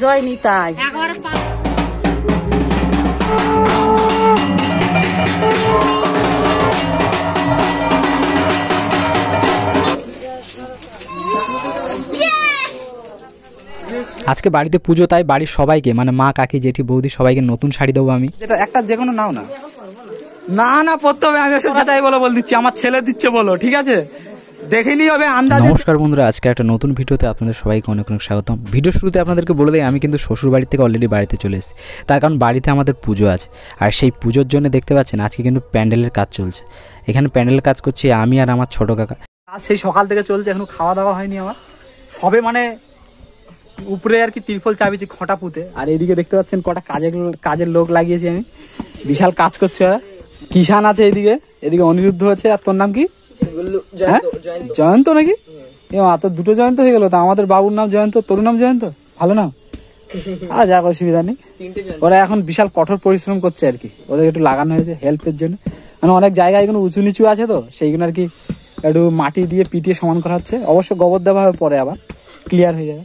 জয় নিতাই। আজকে বাড়িতে পুজো, তাই বাড়ির সবাইকে মানে মা, কাকি, জেঠি, বৌদি সবাইকে নতুন শাড়ি দেবো আমি। যেটা একটা যে কোনো নাও না, না না পড়তে হবে, আমি ওসব চাই বলো বল দিচ্ছি, আমার ছেলে দিচ্ছে বলো, ঠিক আছে দেখেনি হবে আন্দাজে। নমস্কার বন্ধুরা, আজকে একটা নতুন ভিডিওতে আপনাদের সবাইকে অনেক অনেক স্বাগতম। ভিডিও শুরুতে আপনাদেরকে বলে দিই, আমি কিন্তু শ্বশুর বাড়ি থেকে অলরেডি বাড়িতে চলে এসেছি, তার কারণ বাড়িতে আমাদের পুজো আছে। আর সেই পুজোর জন্য দেখতে পাচ্ছেন আজকে কিন্তু প্যান্ডেলের কাজ চলছে। এখানে প্যান্ডেলের কাজ করছি আমি আর আমার ছোটো কাকা। আজ সেই সকাল থেকে চলছে, এখনো খাওয়া দাওয়া হয়নি আমার, সবে মানে উপরে আর কি তিরপল চাবিয়েছি খোঁটা পুঁতে। আর এইদিকে দেখতে পাচ্ছেন কটা কাজের লোক লাগিয়েছি আমি, বিশাল কাজ করছে ওরা। কিষান আছে এইদিকে, এদিকে অনিরুদ্ধ আছে। আর তোর নাম কি? জয়ন্ত নাকি? তোর দুটো জয়ন্ত হয়ে গেল। তা আমাদের বাবুর নাম জয়ন্ত, তোর নাম জয়ন্ত, ভালো নাম। আর যাক, অসুবিধা নেই। ওরা এখন বিশাল কঠোর পরিশ্রম করছে আর কি, ওদের একটু লাগানো হয়েছে হেল্পের জন্য। মানে অনেক জায়গায় এগুলো উঁচু নিচু আছে, তো সেইগুলো আর কি একটু মাটি দিয়ে পিটিয়ে সমান করা হচ্ছে। অবশ্য গোবর দেওয়া হবে, পরে আবার ক্লিয়ার হয়ে যাবে।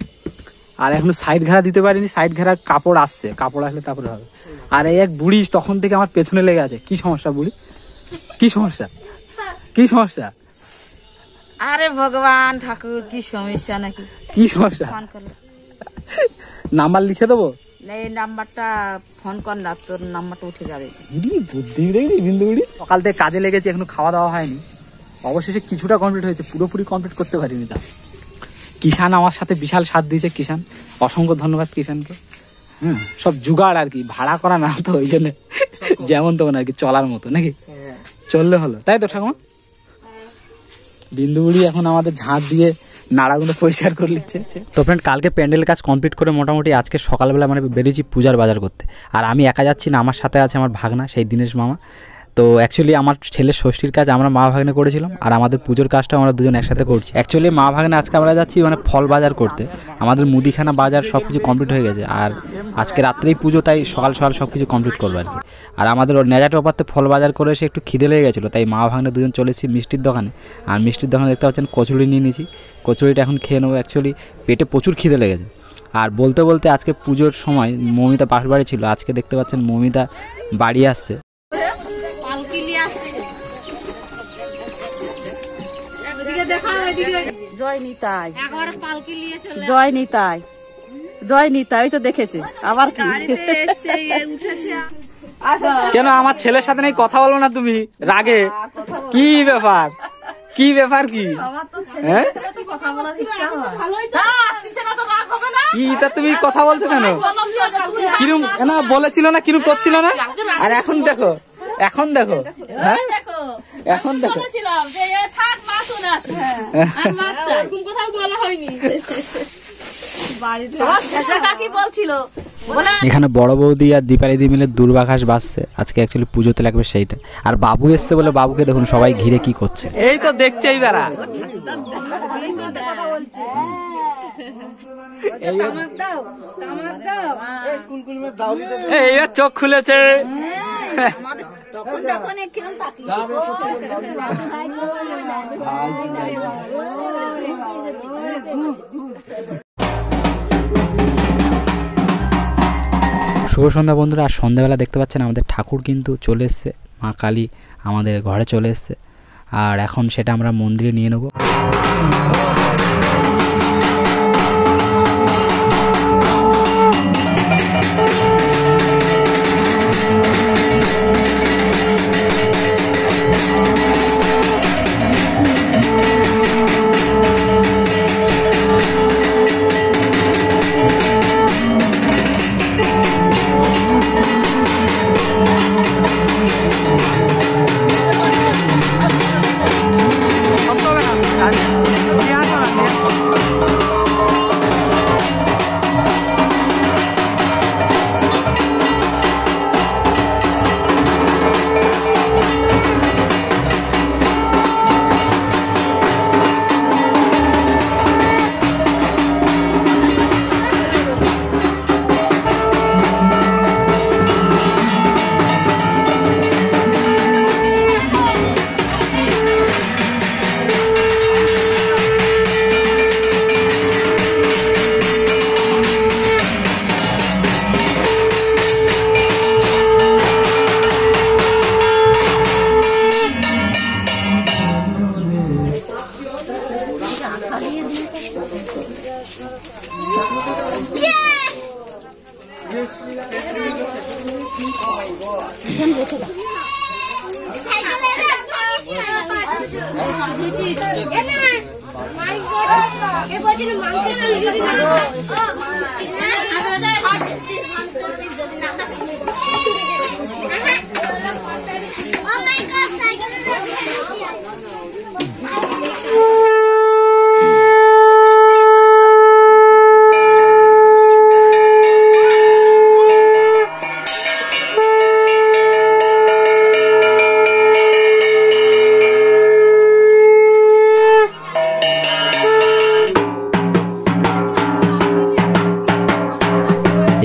আর এখনো সাইড ঘেরা দিতে পারিনি, সাইড ঘেরার কাপড় আসছে, কাপড় আসলে তারপরে হবে। আর এই এক বুড়ি তখন থেকে আমার পেছনে লেগে আছে। কি সমস্যা বুড়ি? কি সমস্যা? কি সমস্যা? আরে ভগবান ঠাকুর, কি সমস্যা নাকি? কি সমস্যা? নাম্বার লিখে দেবো? এই নাম্বারটা ফোন কর না, তোর নাম্বারটা উঠে যাবে। বুদ্ধি দেখি বিন্দুগুড়ি। সকাল থেকে কাজে লেগেছে, এখনো খাওয়া দাওয়া হয়নি। অবশেষে কিছুটা কমপ্লিট হয়েছে, পুরোপুরি কমপ্লিট করতে পারিনি। তা কিষান আমার সাথে বিশাল সাথ দিয়েছে, কিষান অসংখ্য ধন্যবাদ কিষানকে। সব জুগাড় আর কি, ভাড়া করা না তো, ওই জন্য যেমন তেমন আর কি চলার মতো নাকি, চললে হলো, তাই তো ঠাকুমা? বিন্দুগুড়ি এখন আমাদের ঝাঁট দিয়ে নাড়াগুলো পরিষ্কার করে নিচ্ছে। তো ফ্রেন্ড, কালকে প্যান্ডেলের কাজ কমপ্লিট করে মোটামুটি আজকে সকালবেলা মানে বেরিয়েছি পূজার বাজার করতে। আর আমি একা যাচ্ছি না, আমার সাথে আছে আমার ভাগনা, সেই দিনেশ মামা। তো অ্যাকচুয়ালি আমার ছেলের ষষ্ঠীর কাজ আমরা মা ভাগ্নে করেছিলাম, আর আমাদের পুজোর কাজটা আমরা দুজন একসাথে করছি। অ্যাকচুয়ালি মা ভাগ্নে আজকে আমরা যাচ্ছি মানে ফল বাজার করতে। আমাদের মুদিখানা বাজার সব কিছু কমপ্লিট হয়ে গেছে, আর আজকে রাত্রেই পুজো, তাই সকাল সকাল সব কিছু কমপ্লিট করবো আর কি। আর আমাদের নেজা টপাতে ফল বাজার করে এসে একটু খিদে লেগে গেছিলো, তাই মা ভাগ্নে দুজন চলে এসেছি মিষ্টির দোকানে। আর মিষ্টির দোকানে দেখতে পাচ্ছেন কচুরি নিয়ে নিয়েছি, কচুরিটা এখন খেয়ে নেবো। অ্যাকচুয়ালি পেটে প্রচুর খিদে লেগেছে। আর বলতে বলতে আজকে পুজোর সময় মমিতা পাশ বাড়ি ছিল, আজকে দেখতে পাচ্ছেন মমিতা বাড়ি আসছে। জয় নিতাই, জয় নিতাই, জয় নিতাই, ওই তো দেখেছে আবার কি কেন আমার ছেলের সাথে নেই কথা বলো না তুমি রাগে? কি ব্যাপার? কি ব্যাপার? কি তা তুমি কথা বলছো কেন? কিরম না বলেছিল না, কিরম করছিল না? আর এখন দেখো, এখন দেখো, হ্যাঁ এখন দেখো। এখানে বড় বৌদি আর দীপালিদি মিলে দূর্বাঘাস বাজছে। আজকে অ্যাকচুয়ালি পুজোতে লাগবে সেইটা। আর বাবু এসছে বলে বাবুকে দেখুন সবাই ঘিরে কি করছে। এই তো দেখছে এই বেড়া, এই চোখ খুলেছে। শুভ সন্ধ্যা বন্ধুরা। আর সন্ধ্যাবেলা দেখতে পাচ্ছেন আমাদের ঠাকুর কিন্তু চলে এসছে, মা কালী আমাদের ঘরে চলে এসছে। আর এখন সেটা আমরা মন্দিরে নিয়ে নেব।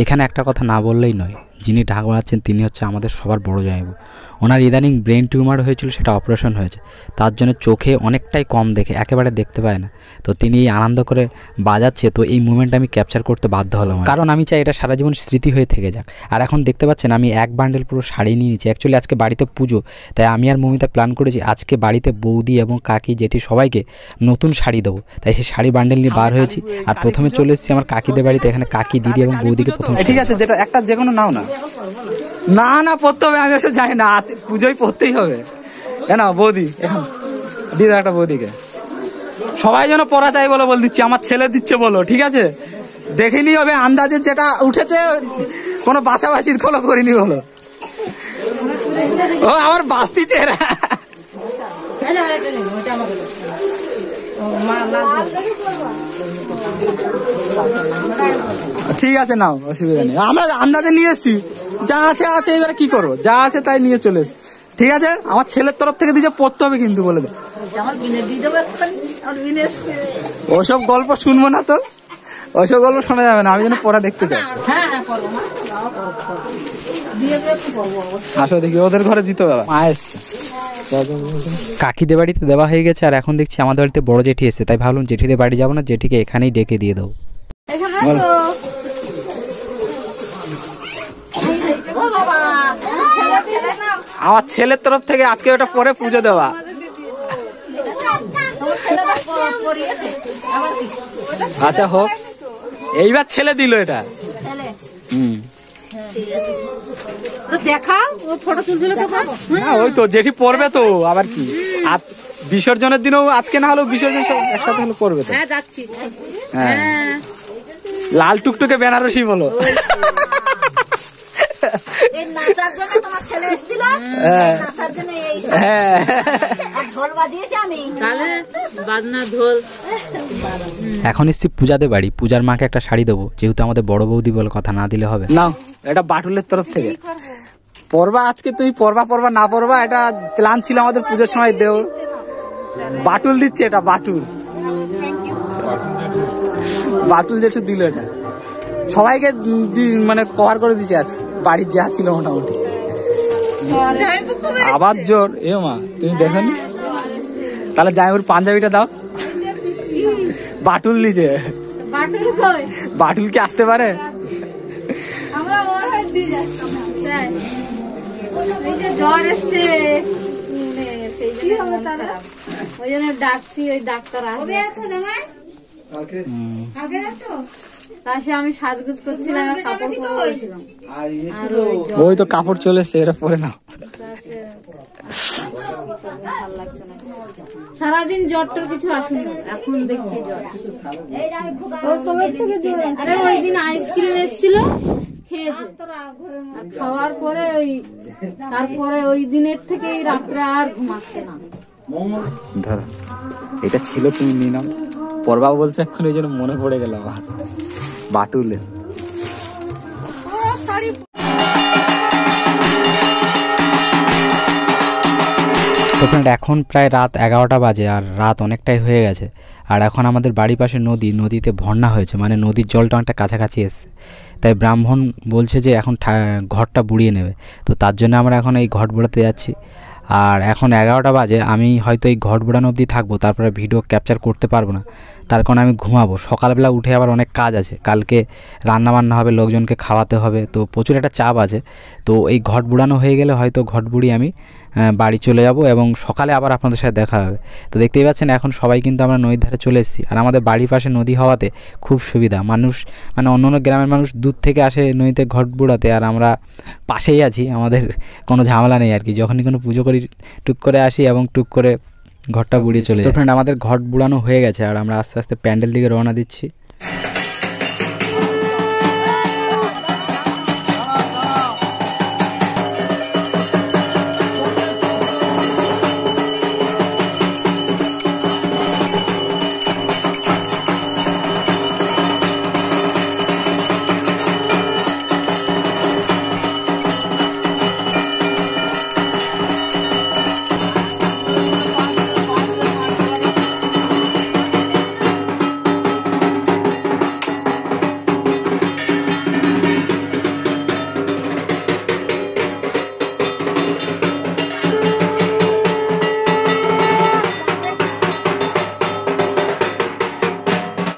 এখানে একটা কথা না বললেই নয়, যিনি ঢাক বানাচ্ছেন তিনি হচ্ছে আমাদের সবার বড় জামাইবাবু। ওনার ইদানিং ব্রেন টিউমার হয়েছিল, সেটা অপারেশন হয়েছে, তার জন্য চোখে অনেকটাই কম দেখে, একেবারে দেখতে পায় না। তো তিনি আনন্দ করে বাজাচ্ছে, তো এই মুভমেন্ট আমি ক্যাপচার করতে বাধ্য হলাম, কারণ আমি চাই এটা সারা জীবন স্মৃতি হয়ে থেকে যাক। আর এখন দেখতে পাচ্ছেন আমি এক বান্ডেল পুরো শাড়ি নিয়ে নিচ্ছি। অ্যাকচুয়ালি আজকে বাড়িতে পুজো, তাই আমি আর মমিতা প্ল্যান করেছি আজকে বাড়িতে বৌদি এবং কাকি জেঠি সবাইকে নতুন শাড়ি দেবো। তাই সেই শাড়ি বান্ডেল নিয়ে বার হয়েছি। আর প্রথমে চলে এসেছি আমার কাকিদের বাড়িতে। এখানে কাকি, দিদি এবং বৌদিকে প্রথম। ঠিক আছে, যেটা একটা যে কোনো নাও না। না না পড়তে হবে, আমি ওসব জানি না, পুজোয় পড়তেই হবে। কেন বৌদি, এখন দিদা একটা বৌদিকে সবাই যেন পড়া চাই বলো, বল দিচ্ছি, আমার ছেলে দিচ্ছে বলো, ঠিক আছে? দেখিনি হবে, আন্দাজে যেটা উঠেছে, কোনো বাছাবাছির খোলো করিনি বলো। ও আমার বাস্তিছে এরা। ঠিক আছে নাও, অসুবিধা নেই, আমরা আন্দাজে নিয়ে এসছি, যা আছে আছে, এবারে কি করবো, যা আছে তাই নিয়ে চলে এসছি। ঠিক আছে, আমার ছেলের তরফ থেকে দিতে পড়তে হবে কিন্তু, বলে দে। ওসব গল্প শুনবো না তো, ওসব গল্প শোনা যাবে না, আমি যেন পড়া দেখতে চাই। আসো দেখি, ওদের ঘরে দিতে হবে। মা এসছে, কাকিদের বাড়িতে দেওয়া হয়ে গেছে। আর এখন দেখছি আমাদের বাড়িতে বড় জেঠি এসেছে, তাই ভাবলাম জেঠিদের বাড়ি যাবো না, জেঠিকে এখানেই ডেকে দিয়ে দেবো। আমার ছেলের তরফ থেকে আজকে ওটা পরে পুজো দেওয়া। আচ্ছা হোক, এইবার ছেলে দিল এটা। ওই তো জেঠি পড়বে তো, আবার কি, আর বিসর্জনের দিনও আজকে না হলেও বিসর্জন একসাথে হলে পড়বে তো। হ্যাঁ, লাল টুকটুকে বেনারসি বলো। এখন এসছি পূজাদের বাড়ি, পূজার মাকে একটা শাড়ি দেবো, যেহেতু আমাদের বড় বৌদি বলে কথা, না দিলে হবে না। এটা বাটুলের তরফ থেকে পরবা, আজকে তুমি পরবা না পরবা, এটা প্ল্যান ছিল আমাদের পুজোর সময় দেও। বাটুল দিচ্ছে, এটা বাটুল, বাটুল জেঠু দিল এটা, সবাইকে মানে কভার করে দিচ্ছে আজকে, বাড়ির যা ছিল মোটামুটি। আবার জোর, এ মা তুমি দেখো নি, তাহলে জামাইবাবুর পাঞ্জাবিটা দাও। বাটুল দিছে, বাটুল কি আসতে পারে? জ্বর এসছে, ওই জন্য ডাকছি, ওই ডাক্তার আসবে। আমি সাজগুজ করছিলাম, কাপড় পরেছিলাম, ওই তো কাপড় চলে এসছে, এরা পরে নাও। সারাদিন জ্বরটার কিছু আসেনি, এখন দেখছি জ্বর। আরে ওই দিন আইসক্রিম এসেছিল, খেয়েছে, খাওয়ার পরে তারপরে ওই দিনের থেকে রাত্রে আর ঘুমাচ্ছে না। ধরো এটা ছিল, তুমি নিয়ে নাও। পরবা বলছে এখন, ওই জন্য মনে পড়ে গেল আমার বাটুলে। তো ফ্রেন্ড, এখন প্রায় রাত 11টা বাজে, আর রাত অনেকটাই হয়ে গেছে। আর এখন আমাদের বাড়ির পাশে নদীতে বন্যা হয়েছে, মানে নদীর জলটা অনেকটা কাছাকাছি এসছে। তাই ব্রাহ্মণ বলছে যে এখন ঘরটা বুড়িয়ে নেবে, তো তার জন্য আমরা এখন এই ঘট বোড়াতে যাচ্ছি। আর এখন 11টা বাজে, আমি হয়তো এই ঘট বোড়ানো অবধি থাকবো, তারপরে ভিডিও ক্যাপচার করতে পারবো না, তার কারণে আমি ঘুমাবো। সকালবেলা উঠে আবার অনেক কাজ আছে, কালকে রান্নাবান্না হবে, লোকজনকে খাওয়াতে হবে, তো প্রচুর একটা চাপ আছে। তো এই ঘট বুড়ানো হয়ে গেলে হয়তো ঘট বুড়িয়ে আমি বাড়ি চলে যাব, এবং সকালে আবার আপনাদের সাথে দেখা হবে। তো দেখতেই পাচ্ছেন এখন সবাই কিন্তু আমরা নদীর ধারে চলে এসেছি। আর আমাদের বাড়ির পাশে নদী হওয়াতে খুব সুবিধা, মানুষ মানে অন্য অন্য গ্রামের মানুষ দূর থেকে আসে নদীতে ঘট বুড়াতে, আর আমরা পাশেই আছি, আমাদের কোনো ঝামেলা নেই আর কি। যখনই কোনো পুজো করি টুক করে আসি, এবং টুক করে ঘরটা বুড়িয়ে চলে যায়। তো ফ্রেন্ড আমাদের ঘর বুড়ানো হয়ে গেছে আর আমরা আস্তে আস্তে প্যান্ডেল দিকে রওনা দিচ্ছি।